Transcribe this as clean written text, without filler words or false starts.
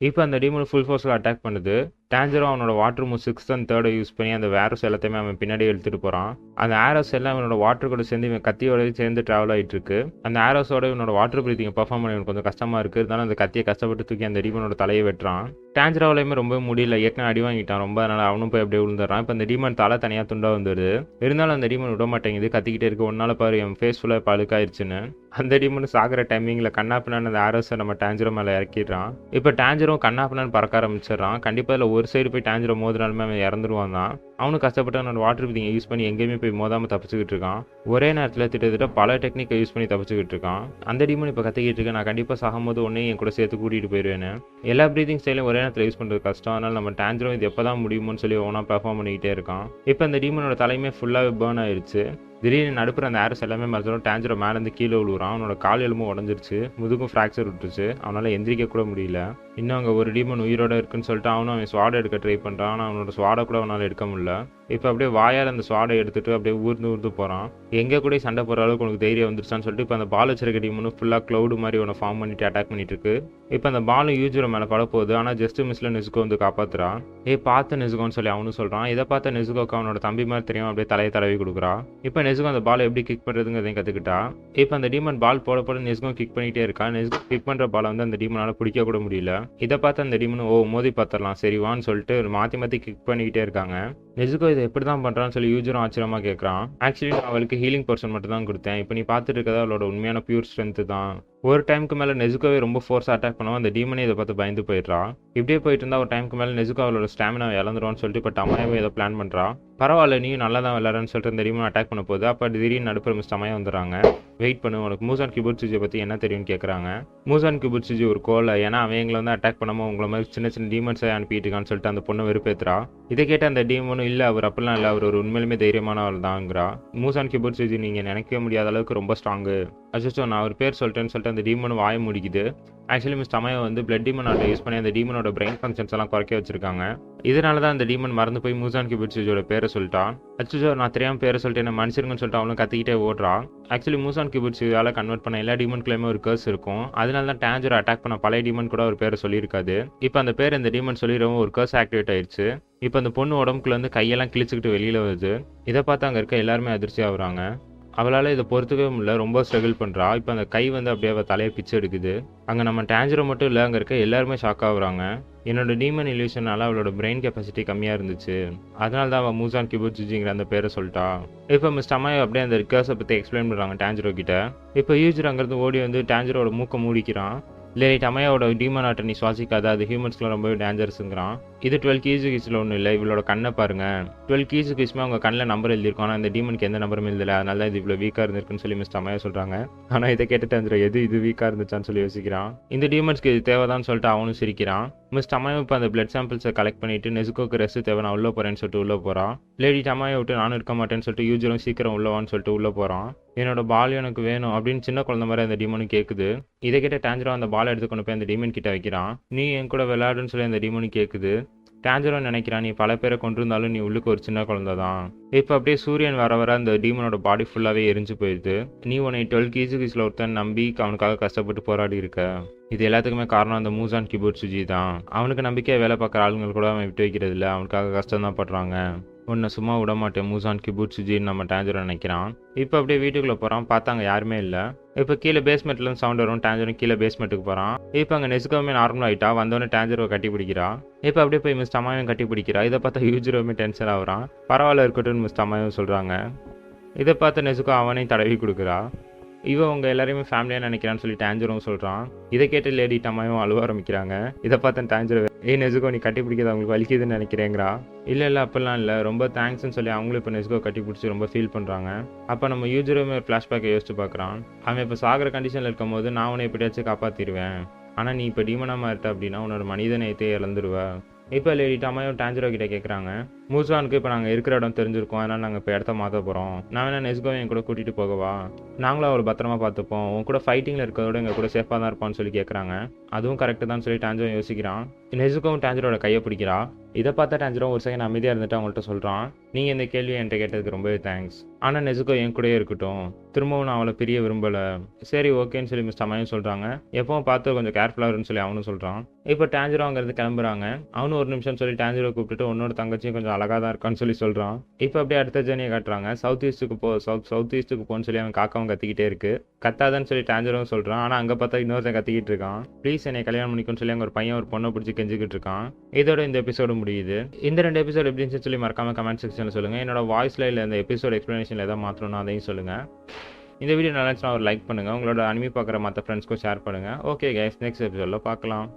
இப்போ அந்த demon full ஃபோர்ஸில் attack பண்ணுது. டான்ஜரோ அவனோட water move 6th and 3rd use பண்ணி அந்த வேரோஸ் எல்லாத்தையுமே அவன் பின்னாடி இழுத்துட்டு போகிறான். அந்த ஆரோஸ் எல்லாம் இவனோட வாட்டர் கூட சேர்ந்து இவன் கத்தியோட சேர்ந்து ட்ராவல் ஆகிட்டு இருக்கு. அந்த ஆரோஸோட இவனோட வாட்டர் பிரீத்திங் பர்ஃபார்ம் பண்ணி கொஞ்சம் கஷ்டமாக இருக்குது. இருந்தாலும் அந்த கத்தியை கஷ்டப்பட்டு தூக்கி அந்த டீமனோட தலையை வெட்டுறான். டான்ஜரோவிலையுமே ரொம்ப முடியல, ஏற்கனவே அடி வாங்கிட்டான் ரொம்ப, அதனால் அவனும் போய் அப்படியே விழுந்துடுறான். இப்போ அந்த டீமன் தலை தனியாக துண்டாக வந்துடுது. இருந்தாலும் அந்த டீமன் விட மாட்டேங்குது, கத்திக்கிட்டே இருக்கு. ஒன்னால பாரு என் ஃபேஸ் ஃபுல்லாக இப்போ அழுக்காயிருச்சுன்னு. அந்த டீமன் சாகிற டைமிங்கில் கண்ணாப்பினான்னு அந்த ஆரோஸை நம்ம டான்ஜரோ மேலே இறக்கிடுறான். இப்போ டான்ஜரோ கண்ணாப்பினான்னு பறக்க ஆரம்பிச்சிடறான். கண்டிப்பாக இதில் ஒரு சைடு போய் டான்ஜரோ மோதினாலுமே அவன் இறந்துருவான் தான். அவனும் கஷ்டப்பட்டு அவனோட வாட்டர் பிரீத்திங்கை யூஸ் பண்ணி எங்கேயுமே போய் மோதாமல் தப்பிச்சுக்கிட்டு இருக்கான். ஒரே நேரத்தில் திட்டத்தட்ட பல டெக்னிக்கை யூஸ் பண்ணி தப்பிச்சுக்கிட்டு இருக்கான். அந்த டீமன் இப்போ கத்திக்கிட்டு இருக்கு, நான் கண்டிப்பாக சாகும்போது ஒன்றே என் கூட சேர்த்து கூட்டிகிட்டு போயிடுவேன்னு. எல்லா பிரீதிங் ஸ்டைலும் ஒரே நேரத்தில் யூஸ் பண்ணுறது கஷ்டம், அதனால் நம்ம டான்ஜரோ இது எப்போ தான் முடியுமோன்னு சொல்லி ஒன்றா பெர்ஃபார்ம் பண்ணிக்கிட்டே இருக்கான். இப்போ அந்த டீமனோட தலையுமே ஃபுல்லாகவே பேர்ன் ஆயிடுச்சு. திடீர்னு நடுப்புற அந்த ஆரோஸ் எல்லாமே மறைஞ்சிடும். டான்ஜரோ மேலேருந்து கீழே விழுவுறான். அவனோட கால் எலும்பும் உடஞ்சிருச்சு, முதுகும் ஃப்ராக்சர் விட்டுருச்சு. அவனால் எந்திரிக்க கூட முடியல. இன்னும் அங்கே ஒரு டீமன் உயிரோட இருக்குன்னு சொல்லிட்டு அவன் ஸ்வாடை எடுக்க ட்ரை பண்ணுறான். ஆனால் அவனோட ஸ்வாடை கூட அவனால் எடுக்க முடியல. இப்போ அப்படியே வாயால் அந்த ஸ்வாடை எடுத்துகிட்டு அப்படியே ஊர்ந்து போகிறான். எங்கே கூட சண்டை போகிற அளவுக்கு உனக்கு தைரியம் வந்துருச்சான்னு சொல்லிட்டு இப்போ அந்த பால் வச்சிருக்க டீமனும் ஃபுல்லாக க்ளவுடு மாதிரி ஒன்று ஃபார்ம் பண்ணிட்டு அட்டாக் பண்ணிட்டு இருக்கு. இப்போ அந்த பாலும் யூஜரோ மேலே பட போகுது, ஆனால் ஜஸ்ட் மிஸ்ல நெசுகோ வந்து காப்பாற்றுறான். பார்த்து நெசுகோன்னு சொல்லி அவனும் சொல்கிறான். இதை பார்த்த நெசுகோக்கு அவனோட தம்பி மாதிரி தெரியும், அப்படியே தலையை தடவி கொடுக்குறா. இப்போ நெசுகோ அந்த பாலை எப்படி கிக் பண்ணுறதுங்கிறதையும் கற்றுக்கிட்டா. இப்போ அந்த டீமன் பால் போட நெசுகோ கிக் பண்ணிகிட்டே இருக்கா. நெசுகோ கிக் பண்ணுற பாலை வந்து அந்த டீமனால் பிடிக்க கூட முடியல. இதை பார்த்து அந்த டீமன் மோதி பார்த்துடலாம் சரிவான்னு சொல்லிட்டு மாற்றி கிக் பண்ணிக்கிட்டே இருக்காங்க. நெசுகோ இதை எப்படி தான் பண்ணுறான்னு சொல்லி யூஜரோ ஆச்சரியமாக கேட்குறான். ஆக்சுவலி நான் அவளுக்கு ஹீலிங் பர்சன் மட்டும் தான் கொடுத்தேன், இப்போ நீ பார்த்துட்டு இருக்கிறதா அவளோட உண்மையான பியூர் ஸ்ட்ரென்த்து தான். ஒரு டைமுக்கு மேலே நெசுகோவே ரொம்ப ஃபோர்ஸாக அட்டாக் பண்ணுவோம். அந்த டீமனே இதை பார்த்து பயந்து போயிடுறா. இப்படியே போயிட்டு இருந்தால் ஒரு டைமுக்கு மேலே நெசுகோ அவளோட ஸ்டாமினா இழந்துருவான்னு சொல்லிட்டு இப்போ டமாயாவே இதை பிளான் பண்ணுறா. பரவாயில்ல நீயும் நல்லா தான் விளையாடுன்னு சொல்லிட்டு அந்த டீமன் அட்டாக் பண்ண போகுது. அப்போ திடீர்னு நடுப்புற மிஸ் டமாயா வந்துடுறாங்க. வெயிட் பண்ணு, உனக்கு மூசான் கிபுட்சுஜியை பற்றி என்ன தெரியும்னு கேட்குறாங்க. மூசான் கிபுட்சுஜி ஒரு கோலை, ஏன்னா அவங்களை வந்து அட்டாக் பண்ணாமல் உங்களை மாதிரி சின்ன சின்ன டீமன்ஸை அனுப்பிட்டு இருக்கான்னு சொல்லிட்டு அந்த பொண்ணை வெறுப்பேற்றுறா. இதை கேட்ட அந்த டீமனும் இல்லை அவர் அப்படிலாம் இல்லை, அவர் ஒரு உண்மையிலுமே தைரியமானவள் தான்ங்கிறா. மூசான் கிபுட்சுஜி நீங்கள் நினைக்கவே முடியாத அளவுக்கு ரொம்ப ஸ்ட்ராங்கு. அச்சோ நான் ஒரு பேர் சொல்லிட்டேன்னு சொல்லிட்டு அந்த டீமனும் வாய முடிக்குது. ஆக்சுவலி மிஸ் டமாயா வந்து பிளட் டீமன் ஆட்டை யூஸ் பண்ணி அந்த டீமனோட பிரெயின் ஃபங்க்ஷன்ஸ் எல்லாம் குறைக்க வச்சிருக்காங்க. இதனால தான் அந்த டீமன் மறந்து போய் மூசான் கிபுட்சுஜியோட பேரை சொல்லிட்டான். அச்சோ நான் தெரியாமல் பேரை சொல்லிட்டு என்ன மனுஷருங்கன்னு சொல்லிட்டு அவளும் கத்திக்கிட்டே ஓடுறா. ஆக்சுவலி மூசான் கிபுட்சுஜியால் கன்வெர்ட் பண்ண எல்லா டீமனுக்குள்ளேயுமே ஒரு கர்ஸ் இருக்கும். அதனால தான் டான்ஜரோ அட்டாக் பண்ண பழைய டீமன் கூட ஒரு பேரை சொல்லியிருக்காது. இப்போ அந்த பேர் இந்த டீமன் சொல்லிடவும் ஒரு கர்ஸ் ஆக்டிவேட் ஆயிடுச்சு. இப்போ அந்த பொண்ணு உடம்புக்குள்ள வந்து கையெல்லாம் கிழிச்சுக்கிட்டு வெளியில் வருது. இதை பார்த்து அங்கே இருக்க எல்லாருமே அதிர்ச்சி ஆகுறாங்க. அவளால் இதை பொறுத்துக்கவே முடியல, ரொம்ப ஸ்ட்ரகிள் பண்ணுறா. இப்போ அந்த கை வந்து அப்படியே அவள் தலையை பிச்சு எடுக்குது. அங்கே நம்ம டான்ஜரோ மட்டும் இல்லை, அங்கே இருக்க எல்லாருமே ஷாக் ஆகுறாங்க. என்னோட டீமன் இல்யூஷனால அவளோட பிரெயின் கெப்பாசிட்டி கம்மியாக இருந்துச்சு, அதனால தான் அவள் மூசான் கிபுட்சுஜிங்கிற அந்த பேரை சொல்லிட்டா. இப்போ மிஸ் டமாயா அப்படியே அந்த ரிக்கர்ஸை பற்றி எக்ஸ்பிளைன் பண்ணுறாங்க டான்ஜரோ கிட்ட. இப்போ யூஜர் அங்கேருந்து ஓடி வந்து டான்ஜரோட மூக்கை மூடிக்கிறான். இல்லை டமாயாவோட டீமன் ஆட்டை நீ சுவாசிக்காத, அது ஹியூமன்ஸ்க்குலாம் ரொம்பவே டேஞ்சரஸுங்கிறான். இது 12 கீஸில் ஒன்றும் இல்லை, இவளோட கண்ணை பாருங்க. 12 கீஸுமே அவங்க கண்ணில் நம்பர் எழுதியிருக்கோம், ஆனால் இந்த டீமனுக்கு எந்த நம்பரும் எழுதலை, அதனால தான் இது இவ்வளோ வீக்காக இருந்திருக்குன்னு சொல்லி மிஸ் டமாயா சொல்கிறாங்க. ஆனால் இதை கேட்டு டான்ஜரோ எது இது வீக்காக இருந்துச்சான்னு சொல்லி யோசிக்கிறான். இந்த டீமன்ஸ்க்கு இது தேவைதான்னு சொல்லிட்டு அவனும் சிரிக்கிறான். மிஸ் டமாயா இப்போ அந்த பிளட் சாம்பிள்ஸை கலெக்ட் பண்ணிட்டு நெசுகோக்கு ரெஸ்ட் தேவை, நான் உள்ளே போகிறேன்னு சொல்லிட்டு உள்ளே போகிறான். லேடி டமாயா விட்டு நானும் இருக்க மாட்டேன்னு சொல்லிட்டு யூஜரும் சீக்கிரம் உள்ளவான்னு சொல்லிட்டு உள்ளே போகிறான். என்னோட பால் எனக்கு வேணும் அப்படின்னு சின்ன குழந்தை மாதிரி அந்த டீமனும் கேட்குது. இதை கேட்ட டான்ஜரோ அந்த பால் எடுத்து கொண்டு போய் அந்த டீமன் கிட்ட வைக்கிறான். நீ என் கூட விளையாடுன்னு சொல்லி அந்த டீமனும் கேட்குது. டான்ஜரோ நினைக்கிறான், நீ பல பேரை கொண்டிருந்தாலும் நீ உள்ளுக்கு ஒரு சின்ன குழந்தை தான். இப்போ அப்படியே சூரியன் வர அந்த டீமனோட பாடி ஃபுல்லாகவே எரிஞ்சு போயிடுது. நீ உன்னை 12 கீஸில் ஒருத்தன் நம்பி அவனுக்காக கஷ்டப்பட்டு போராடி இருக்க. இது எல்லாத்துக்குமே காரணம் அந்த மூசான் கிபுட்சுஜி தான். அவனுக்கு நம்பிக்கையாக வேலை பார்க்குற ஆளுங்கள் கூட அவன் விட்டு வைக்கிறது இல்லை, அவனுக்காக கஷ்டம் தான் படுறாங்க. உன்னை சும்மா விட மாட்டேன் மூசான் கிபுட்சுஜின்னு நம்ம டான்ஜரோ நினைக்கிறான். இப்போ அப்படியே வீட்டுக்குள்ளே போகிறான், பார்த்தாங்க யாருமே இல்லை. இப்போ கீழே பேஸ்மெண்ட்லேருந்து சவுண்ட் வரும். டான்ஜரோ கீழே பேஸ்மெண்ட்டுக்கு போகிறான். இப்போ அங்கே நெசுகோமே நார்மல் ஆகிட்டா. வந்தோடனே டான்ஜரோ கட்டி பிடிக்கிறா. இப்போ அப்படியே போய் மிஸ் டமாயும் கட்டி பிடிக்கிறா. இதை பார்த்தா யூஜரோமே டென்ஷன் ஆகுறான். பரவாயில்ல இருக்கட்டும்னு மிஸ் டமாயும் சொல்கிறாங்க. இதை பார்த்து நெசுகோ அவனையும் தடவி கொடுக்குறா. இவன் உங்கள் எல்லாரையுமே ஃபேமிலியாக நினைக்கிறான்னு சொல்லி டான்ஜரோவும் சொல்கிறான். இதை கேட்டு லேடி டமாயும் அழுவ ஆரம்பிக்கிறாங்க. இதை பார்த்து டான்ஜரோ நெசுகோ நீ கட்டி பிடிக்கிறது அவங்களுக்கு வலிக்குதுன்னு நினைக்கிறேங்கிறா. இல்லை அப்படிலாம் இல்லை, ரொம்ப தேங்க்ஸ்ன்னு சொல்லி அவங்களும் இப்போ நெசுகோ கட்டி பிடிச்சி ரொம்ப ஃபீல் பண்ணுறாங்க. அப்போ நம்ம யூஜருமே ஒரு ஃப்ளாஷ்பேக்கை யோசிச்சு பார்க்குறான். அவன் இப்போ சாகிற கண்டிஷனில் இருக்கும் போது நான் உன்னை எப்படியாச்சும் காப்பாற்றிடுவேன், ஆனால் நீ இப்போ டீமனாக மாறிட்ட அப்படின்னா உன்னோட மனித நேயத்தையே இழந்துருவ. இப்போ லேடி டமாயும் டான்ஜரோ கிட்ட கேட்குறாங்க, மூசானுக்கு இப்போ நாங்கள் இருக்கிற இடம் தெரிஞ்சிருக்கோம், அதனால் நாங்கள் இப்போ இடத்த மாற்ற போகிறோம். நான் வேணா நெஸ்கோ என் கூட கூட்டிகிட்டு போகவா? நாங்களும் அவளை பத்திரமா பார்த்துப்போம், உன் கூட ஃபைட்டிங்கில் இருக்கிறதோட எங்கள் கூட சேஃபாக தான் இருப்பான்னு சொல்லி கேட்குறாங்க. அதுவும் கரெக்டு தான் சொல்லி டான்ஜரோ யோசிக்கிறான். நெசுகோவும் டான்ஜரோட கையை பிடிக்கிறா. இதை பார்த்தா டான்ஜரோ ஒரு செகண்ட் அமைதியாக இருந்துட்டு அவங்கள்ட்ட சொல்கிறான், நீங்கள் இந்த கேள்வியை என்கிட்ட கேட்டதுக்கு ரொம்பவே தேங்க்ஸ். ஆனால் நெசுகோ என் கூடயே இருக்கட்டும், திரும்பவும் நான் அவளை பிரிய விரும்பலை. சரி ஓகேன்னு சொல்லி மிஸ்டர் மயம் சொல்கிறாங்க. எப்பவும் பார்த்து கொஞ்சம் கேர்ஃபுல்லாக இருக்குன்னு சொல்லி அவனும் சொல்கிறான். இப்போ டான்ஜரோ அங்கேருந்து கிளம்புறாங்க. அவனும் ஒரு நிமிஷம் சொல்லி டான்ஜரோ கூப்பிட்டுட்டு உன்னோட தங்கச்சியும் கொஞ்சம் அழகாக தான் இருக்கான்னு சொல்லி சொல்கிறான். இப்போ அப்படியே அடுத்த ஜேர்னியை காட்டுறாங்க. சவுத் ஈஸ்ட்டுக்கு போன்னு சொல்லி அவன் காக்காவும் கத்திக்கிட்டே இருக்கு. கத்தாதன்னு சொல்லி டான்ஜரோவும் சொல்கிறான். ஆனால் அங்கே பார்த்தா இன்னொருத்தன் கத்திக்கிட்டு இருக்கான். ப்ளீஸ் என்னை கல்யாணம் பண்ணிக்கணும்னு சொல்லி அங்கே ஒரு பையன் ஒரு பொண்ணை பிடிச்சி கெஞ்சிக்கிட்டு இருக்கான். இதோட இந்த எபிசோடு முடியுது. இந்த 2 எபிசோடு எப்படி இருந்துச்சு சொல்லி மறக்காம கமெண்ட் செக்ஷனில் சொல்லுங்கள். என்னோட வாய்ஸில் இல்லை இந்த எபிசோட் எக்ஸ்ப்ளனேஷனில் எதாவது மாற்றணும்னா அதையும் சொல்லுங்கள். இந்த வீடியோ நல்லா இருந்துச்சுன்னா ஒரு லைக் பண்ணுங்கள். உங்களோட அனிமி பார்க்குற மற்ற ஃப்ரெண்ட்ஸ்க்கும் ஷேர் பண்ணுங்கள். ஓகே கைஸ், நெக்ஸ்ட் எபிசோடில் பார்க்கலாம்.